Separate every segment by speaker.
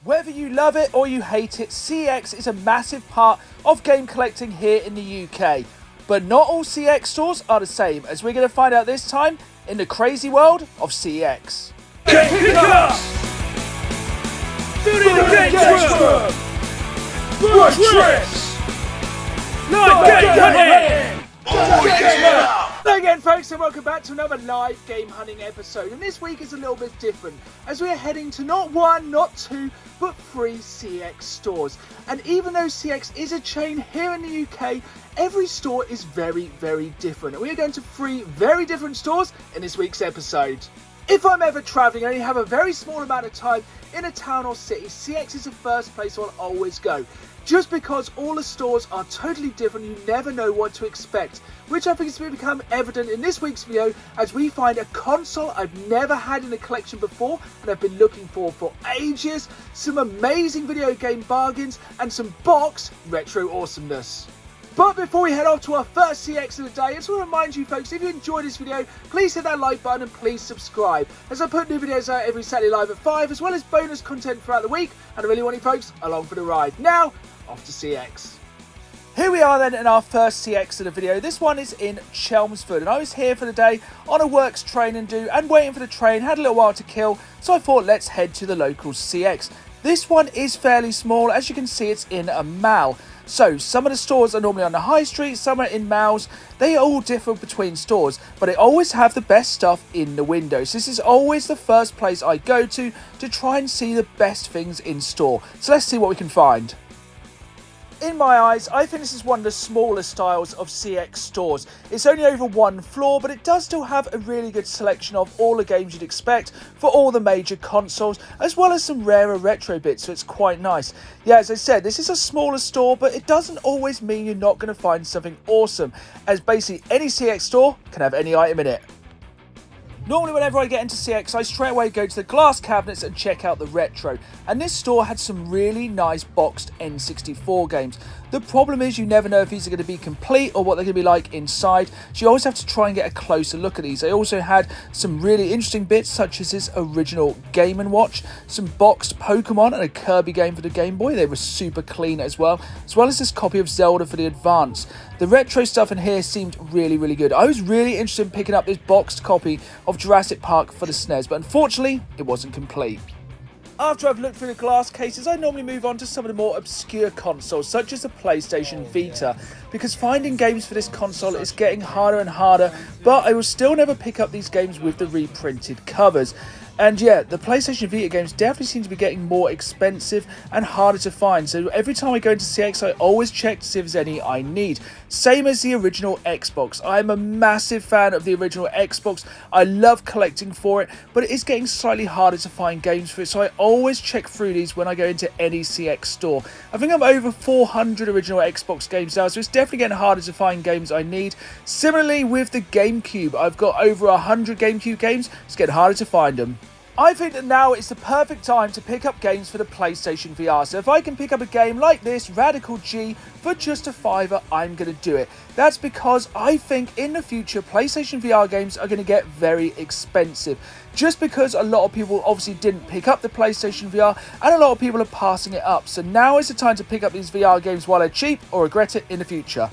Speaker 1: Whether you love it or you hate it, CEX is a massive part of game collecting here in the UK. But not all CEX stores are the same, as we're going to find out this time in the crazy world of CEX.
Speaker 2: Game Pickups! Video Game Trip! Road Trips! Live Game Hunting! Always now!
Speaker 1: Hello again folks, and welcome back to another live game hunting episode. And this week is a little bit different, as we are heading to not one, not two, but 3 CEX stores. And even though CEX is a chain here in the UK, every store is very, very different. And we are going to 3 very different stores in this week's episode. If I'm ever travelling and only have a very small amount of time in a town or city, CEX is the first place I'll always go. Just because all the stores are totally different, you never know what to expect, which I think is going to become evident in this week's video as we find a console I've never had in a collection before and I've been looking for ages, some amazing video game bargains and some box retro awesomeness. But before we head off to our first CEX of the day, I just want to remind you folks, if you enjoyed this video, please hit that like button and please subscribe, as I put new videos out every Saturday live at 5, as well as bonus content throughout the week, and I really want you folks along for the ride. Now, off to CEX. Here we are then in our first CEX of the video. This one is in Chelmsford, and I was here for the day on a works train and waiting for the train, had a little while to kill, so I thought let's head to the local CEX. This one is fairly small, as you can see it's in a mall. So, some of the stores are normally on the high street, some are in malls. They all differ between stores, but they always have the best stuff in the windows. This is always the first place I go to try and see the best things in store. So let's see what we can find. In my eyes, I think this is one of the smaller styles of CEX stores. It's only over 1 floor, but it does still have a really good selection of all the games you'd expect for all the major consoles, as well as some rarer retro bits, so it's quite nice. Yeah, as I said, this is a smaller store, but it doesn't always mean you're not going to find something awesome, as basically any CEX store can have any item in it. Normally whenever I get into CEX, I straight away go to the glass cabinets and check out the retro. And this store had some really nice boxed N64 games. The problem is you never know if these are going to be complete or what they're going to be like inside. So you always have to try and get a closer look at these. They also had some really interesting bits such as this original Game & Watch, some boxed Pokemon and a Kirby game for the Game Boy. They were super clean as well as this copy of Zelda for the Advance. The retro stuff in here seemed really, really good. I was really interested in picking up this boxed copy of Jurassic Park for the SNES, but unfortunately, it wasn't complete. After I've looked through the glass cases, I normally move on to some of the more obscure consoles, such as the PlayStation Vita, because finding games for this console is getting harder and harder, but I will still never pick up these games with the reprinted covers. And yeah, the PlayStation Vita games definitely seem to be getting more expensive and harder to find. So every time I go into CEX, I always check to see if there's any I need. Same as the original Xbox. I'm a massive fan of the original Xbox. I love collecting for it, but it is getting slightly harder to find games for it. So I always check through these when I go into any CEX store. I think I'm over 400 original Xbox games now, so it's definitely getting harder to find games I need. Similarly with the GameCube, I've got over 100 GameCube games. It's getting harder to find them. I think that now is the perfect time to pick up games for the PlayStation VR. So if I can pick up a game like this, Radical G, for just a $5, I'm going to do it. That's because I think in the future, PlayStation VR games are going to get very expensive. Just because a lot of people obviously didn't pick up the PlayStation VR, and a lot of people are passing it up. So now is the time to pick up these VR games while they're cheap, or regret it in the future.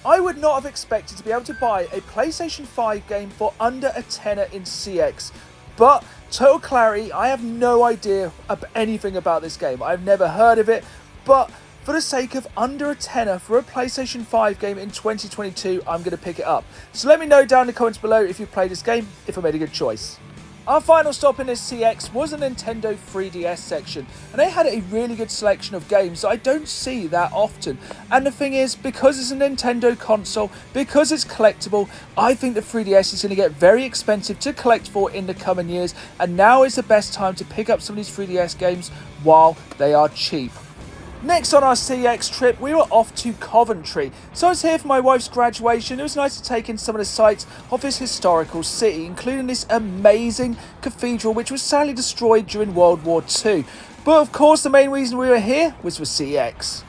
Speaker 1: I would not have expected to be able to buy a PlayStation 5 game for under a tenner in CEX. But, total clarity, I have no idea anything about this game. I've never heard of it, but for the sake of under a tenner for a PlayStation 5 game in 2022, I'm going to pick it up. So let me know down in the comments below if you've played this game, if I made a good choice. Our final stop in this CEX was the Nintendo 3DS section, and they had a really good selection of games that I don't see that often. And the thing is, because it's a Nintendo console, because it's collectible, I think the 3DS is going to get very expensive to collect for in the coming years, and now is the best time to pick up some of these 3DS games while they are cheap. Next on our CEX trip, we were off to Coventry. So I was here for my wife's graduation. It was nice to take in some of the sights of this historical city, including this amazing cathedral, which was sadly destroyed during World War II. But of course, the main reason we were here was for CEX.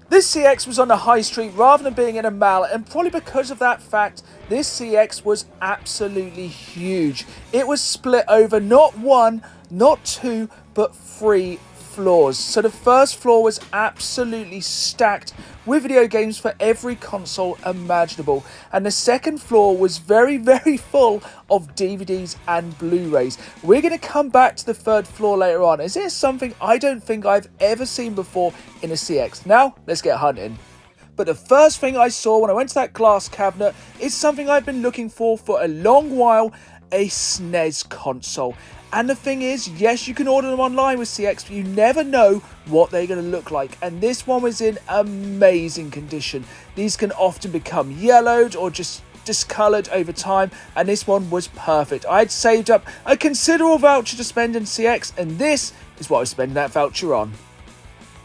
Speaker 1: This CEX was on the high street rather than being in a mall, and probably because of that fact, this CEX was absolutely huge. It was split over not one, not two, but 3 floors. So the first floor was absolutely stacked with video games for every console imaginable, and the second floor was very full of DVDs and Blu-rays. We're going to come back to the third floor later on, as it's something I don't think I've ever seen before in a CX. Now let's get hunting. But the first thing I saw when I went to that glass cabinet is something I've been looking for a long while, a SNES console. And the thing is, yes, you can order them online with CX, but you never know what they're going to look like. And this one was in amazing condition. These can often become yellowed or just discoloured over time, and this one was perfect. I had saved up a considerable voucher to spend in CX, and this is what I was spending that voucher on.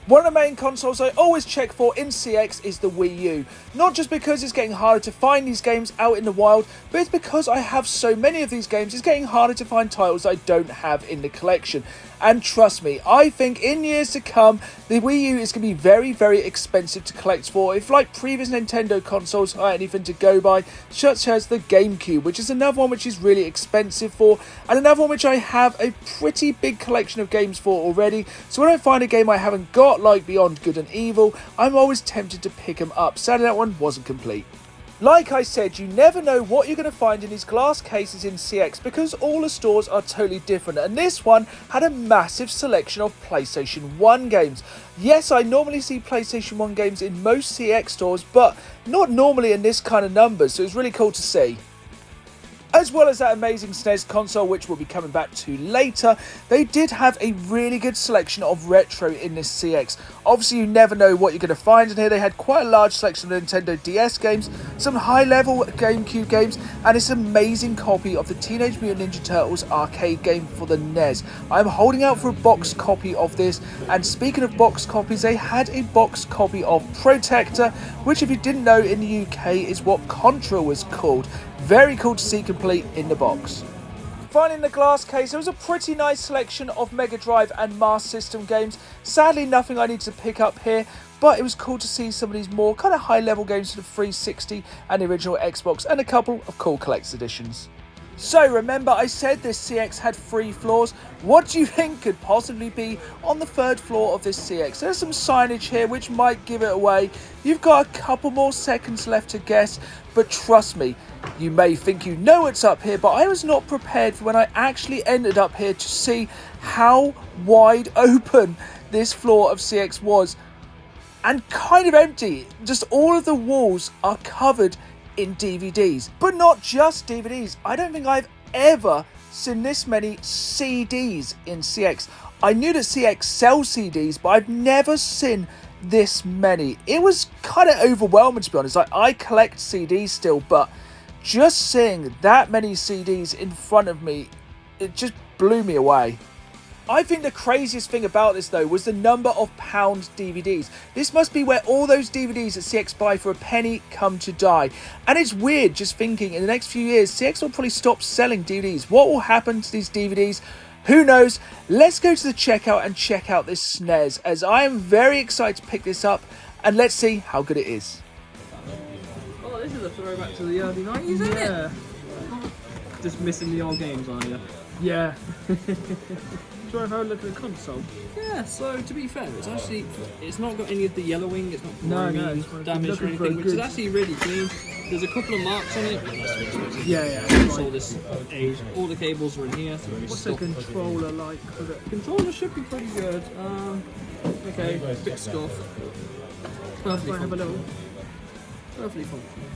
Speaker 1: One of the main consoles I always check for in CX is the Wii U. Not just because it's getting harder to find these games out in the wild, but it's because I have so many of these games, it's getting harder to find titles I don't have in the collection. And trust me, I think in years to come, the Wii U is going to be very expensive to collect for. If like previous Nintendo consoles are anything to go by, such as the GameCube, which is another one which is really expensive for, and another one which I have a pretty big collection of games for already. So when I find a game I haven't got, like Beyond Good and Evil, I'm always tempted to pick them up. Sadly, that one wasn't complete. Like I said, you never know what you're going to find in these glass cases in CX because all the stores are totally different, and this one had a massive selection of PlayStation 1 games. Yes, I normally see PlayStation 1 games in most CX stores, but not normally in this kind of numbers, so it was really cool to see. As well as that amazing SNES console, which we'll be coming back to later, they did have a really good selection of retro in this CX. Obviously, you never know what you're going to find in here. They had quite a large selection of Nintendo DS games, some high-level GameCube games, and this amazing copy of the Teenage Mutant Ninja Turtles arcade game for the NES. I'm holding out for a boxed copy of this, and speaking of boxed copies, they had a boxed copy of Protector, which if you didn't know in the UK is what Contra was called. Very cool to see complete in the box. Finally, in the glass case, there was a pretty nice selection of Mega Drive and Master System games. Sadly, nothing I need to pick up here, but it was cool to see some of these more kind of high-level games for the 360 and the original Xbox, and a couple of cool collector's editions. So remember, I said this CX had 3 floors. What do you think could possibly be on the 3rd floor of this CX? There's some signage here which might give it away. You've got a couple more seconds left to guess, but trust me, you may think you know what's up here, but I was not prepared for when I actually ended up here to see how wide open this floor of CX was. And kind of empty. Just all of the walls are covered in DVDs, but not just DVDs. I don't think I've ever seen this many CDs in CX. I knew that CX sells CDs, but I've never seen this many. It was kind of overwhelming, to be honest. Like, I collect CDs still, but just seeing that many CDs in front of me, it just blew me away. I think the craziest thing about this though was the number of pound DVDs. This must be where all those DVDs that CX buy for a penny come to die. And it's weird just thinking in the next few years CX will probably stop selling DVDs. What will happen to these DVDs? Who knows? Let's go to the checkout and check out this SNES, as I am very excited to pick this up, and let's see how good it is.
Speaker 3: Oh, this is a throwback to the early 90s, isn't it? Just missing the old games, aren't you?
Speaker 1: Yeah. Do you want to have a look at the console?
Speaker 3: Yeah, so to be fair, it's not got any of the yellowing, it's not damage or anything, which is actually really clean. There's a couple of marks on it, but that's fixed.
Speaker 1: Yeah.
Speaker 3: So this age, all the cables are in here. So
Speaker 1: what's the controller like for it?
Speaker 3: Controller should be pretty good. Okay, bit stuff. Perfectly functional. Perfectly functional.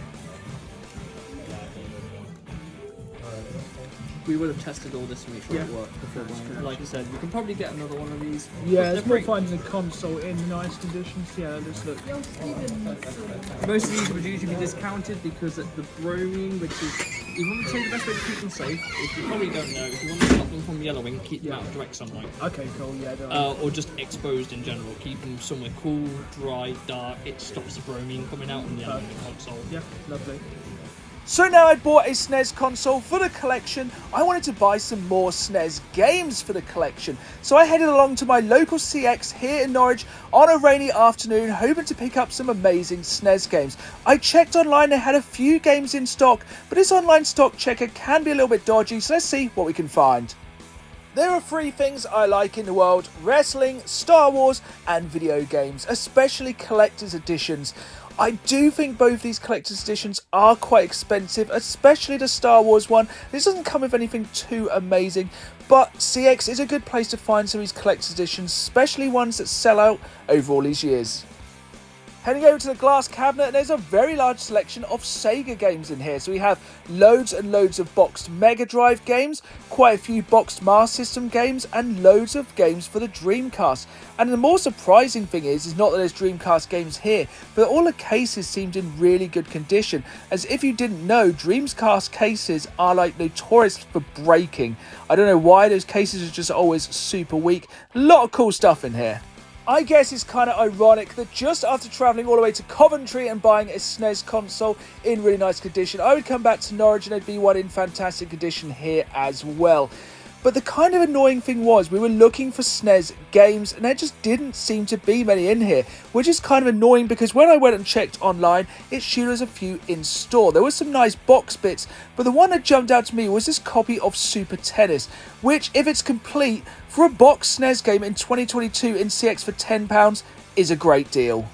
Speaker 3: We would have tested all this to make sure it worked before buying. Like I said, you can probably get another one of these.
Speaker 1: Yeah, it's more finding the console in nice conditions. Yeah, just look.
Speaker 3: Most of these would usually be discounted because of the bromine, which is, you want to say the best way to keep them safe, if you probably don't know, if you want to stop them from yellowing, keep them out of direct sunlight.
Speaker 1: Okay, cool, yeah.
Speaker 3: Or just exposed in general, keep them somewhere cool, dry, dark, it stops the bromine coming out and yellowing the console.
Speaker 1: Yeah, lovely. So now I'd bought a SNES console for the collection, I wanted to buy some more SNES games for the collection. So I headed along to my local CX here in Norwich on a rainy afternoon, hoping to pick up some amazing SNES games. I checked online, they had a few games in stock, but this online stock checker can be a little bit dodgy, so let's see what we can find. There are three things I like in the world: wrestling, Star Wars, and video games, especially collector's editions. I do think both these collector's editions are quite expensive, especially the Star Wars one. This doesn't come with anything too amazing, but CEX is a good place to find some of these collector's editions, especially ones that sell out over all these years. Heading over to the glass cabinet, there's a very large selection of Sega games in here. So we have loads and loads of boxed Mega Drive games, quite a few boxed Master System games, and loads of games for the Dreamcast. And the more surprising thing is not that there's Dreamcast games here, but all the cases seemed in really good condition. As if you didn't know, Dreamcast cases are like notorious for breaking. I don't know why, those cases are just always super weak. A lot of cool stuff in here. I guess it's kind of ironic that just after travelling all the way to Coventry and buying a SNES console in really nice condition, I would come back to Norwich and there'd be one in fantastic condition here as well. But the kind of annoying thing was we were looking for SNES games and there just didn't seem to be many in here, which is kind of annoying because when I went and checked online, it showed us a few in store. There were some nice box bits, but the one that jumped out to me was this copy of Super Tennis, which, if it's complete, for a box SNES game in 2022 in CEX for £10 is a great deal.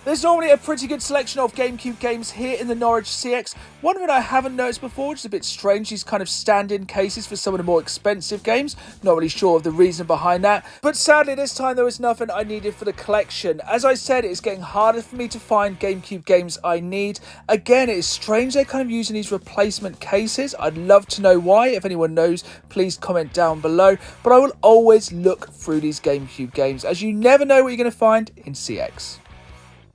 Speaker 1: There's normally a pretty good selection of GameCube games here in the Norwich CEX. One thing I haven't noticed before, which is a bit strange, these kind of stand-in cases for some of the more expensive games. Not really sure of the reason behind that. But sadly this time there was nothing I needed for the collection. As I said, it's getting harder for me to find GameCube games I need. Again, it is strange they're kind of using these replacement cases. I'd love to know why. If anyone knows, please comment down below. But I will always look through these GameCube games, as you never know what you're going to find in CEX.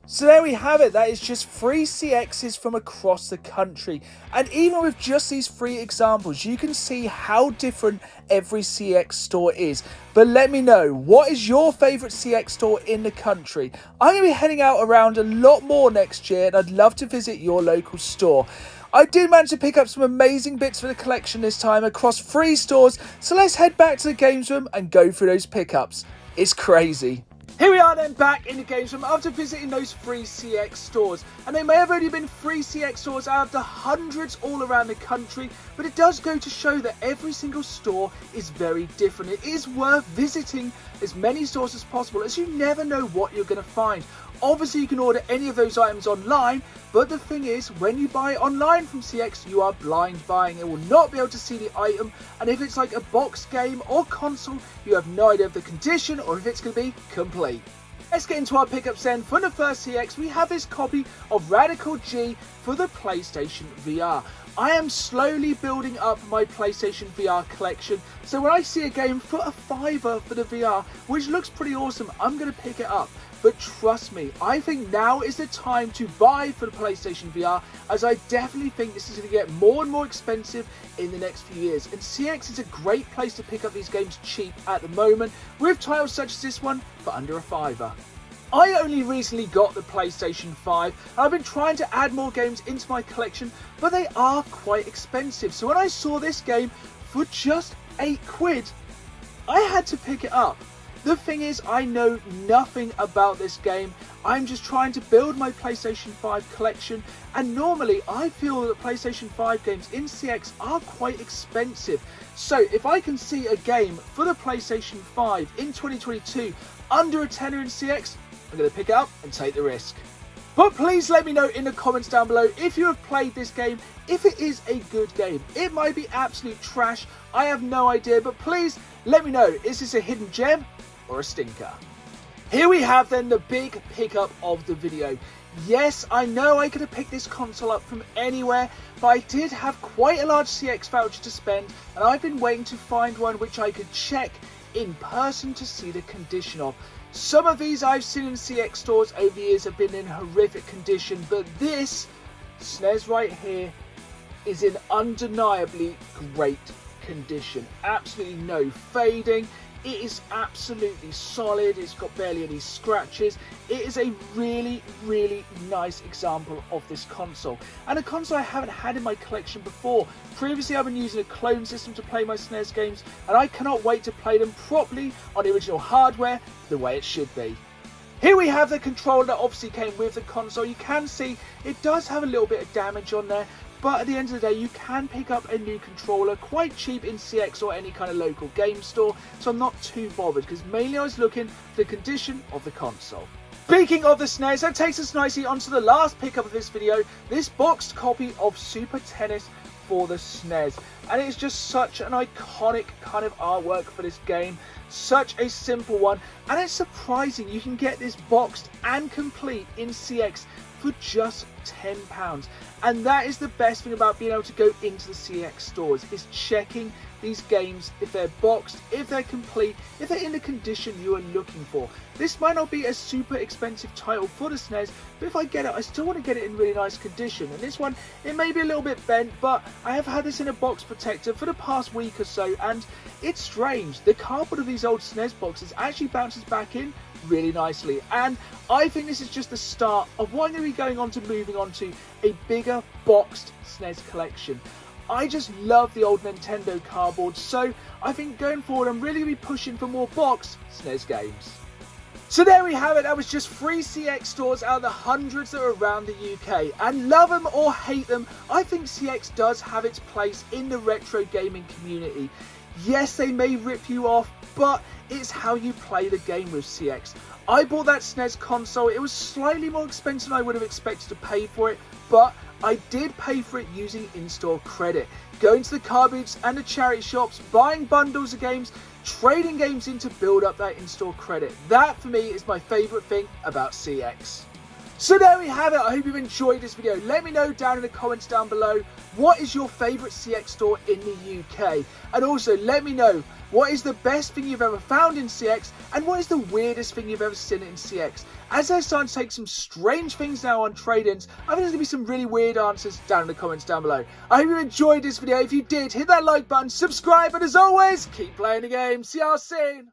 Speaker 1: So there we have it, that is just 3 CEXs from across the country. And even with just these 3 examples, you can see how different every CEX store is. But let me know, what is your favourite CEX store in the country? I'm going to be heading out around a lot more next year and I'd love to visit your local store. I did manage to pick up some amazing bits for the collection this time across 3 stores, so let's head back to the games room and go through those pickups. It's crazy. Here we are then back in the games room after visiting those 3 CEX stores, and they may have only been 3 CEX stores out of the hundreds all around the country, but it does go to show that every single store is very different. It is worth visiting as many stores as possible, as you never know what you're going to find. Obviously you can order any of those items online, but the thing is, when you buy online from CEX, you are blind buying. It will not be able to see the item, and if it's like a box game or console, you have no idea of the condition or if it's going to be complete. Let's get into our pickups then. For the first CEX, we have this copy of Radical G for the PlayStation VR. I am slowly building up my PlayStation VR collection, so when I see a game for a £5 for the VR, which looks pretty awesome, I'm going to pick it up. But trust me, I think now is the time to buy for the PlayStation VR, as I definitely think this is going to get more and more expensive in the next few years. And CEX is a great place to pick up these games cheap at the moment, with titles such as this one for under a £5. I only recently got the PlayStation 5, and I've been trying to add more games into my collection, but they are quite expensive. So when I saw this game for just £8, I had to pick it up. The thing is, I know nothing about this game. I'm just trying to build my PlayStation 5 collection, and normally I feel that PlayStation 5 games in CEX are quite expensive. So if I can see a game for the PlayStation 5 in 2022 under a tenner in CEX, I'm going to pick it up and take the risk. But please let me know in the comments down below if you have played this game, if it is a good game. It might be absolute trash, I have no idea, but please let me know, is this a hidden gem or a stinker? Here we have then the big pickup of the video. Yes, I know I could have picked this console up from anywhere, but I did have quite a large CEX voucher to spend, and I've been waiting to find one which I could check in person to see the condition of. Some of these I've seen in CEX stores over the years have been in horrific condition, but this SNES right here is in undeniably great condition. Absolutely no fading. It is absolutely solid. It's got barely any scratches. It is a really, really nice example of this console, and a console I haven't had in my collection before. Previously I've been using a clone system to play my SNES games, and I cannot wait to play them properly on the original hardware the way it should be. Here we have the controller that obviously came with the console. You can see it does have a little bit of damage on there, but at the end of the day you can pick up a new controller quite cheap in CX or any kind of local game store, so I'm not too bothered because mainly I was looking for the condition of the console. Speaking of the SNES, that takes us nicely onto the last pickup of this video, this boxed copy of Super Tennis for the SNES, and it is just such an iconic kind of artwork for this game, such a simple one, and it's surprising you can get this boxed and complete in CX for just £10, and that is the best thing about being able to go into the CX stores, is checking these games if they're boxed, if they're complete, if they're in the condition you are looking for. This might not be a super expensive title for the SNES, but if I get it, I still want to get it in really nice condition. And this one, it may be a little bit bent, but I have had this in a box protector for the past week or so, and it's strange. The cardboard of these old SNES boxes actually bounces back in really nicely, and I think this is just the start of what I'm going to be going on to moving on to a bigger boxed SNES collection. I just love the old Nintendo cardboard, so I think going forward I'm really going to be pushing for more boxed SNES games. So there we have it, that was just 3 CX stores out of the hundreds that are around the UK, and love them or hate them, I think CX does have its place in the retro gaming community. Yes, they may rip you off, but it's how you play the game with CX. I bought that SNES console, it was slightly more expensive than I would have expected to pay for it, but I did pay for it using in-store credit. Going to the car booths and the charity shops, buying bundles of games, trading games in to build up that in-store credit. That for me is my favourite thing about CX. So there we have it, I hope you've enjoyed this video. Let me know down in the comments down below, what is your favourite CX store in the UK? And also let me know, what is the best thing you've ever found in CX, and what is the weirdest thing you've ever seen in CX? As they're starting to take some strange things now on trade-ins, I think there's going to be some really weird answers down in the comments down below. I hope you enjoyed this video. If you did, hit that like button, subscribe, and as always, keep playing the game. See y'all soon.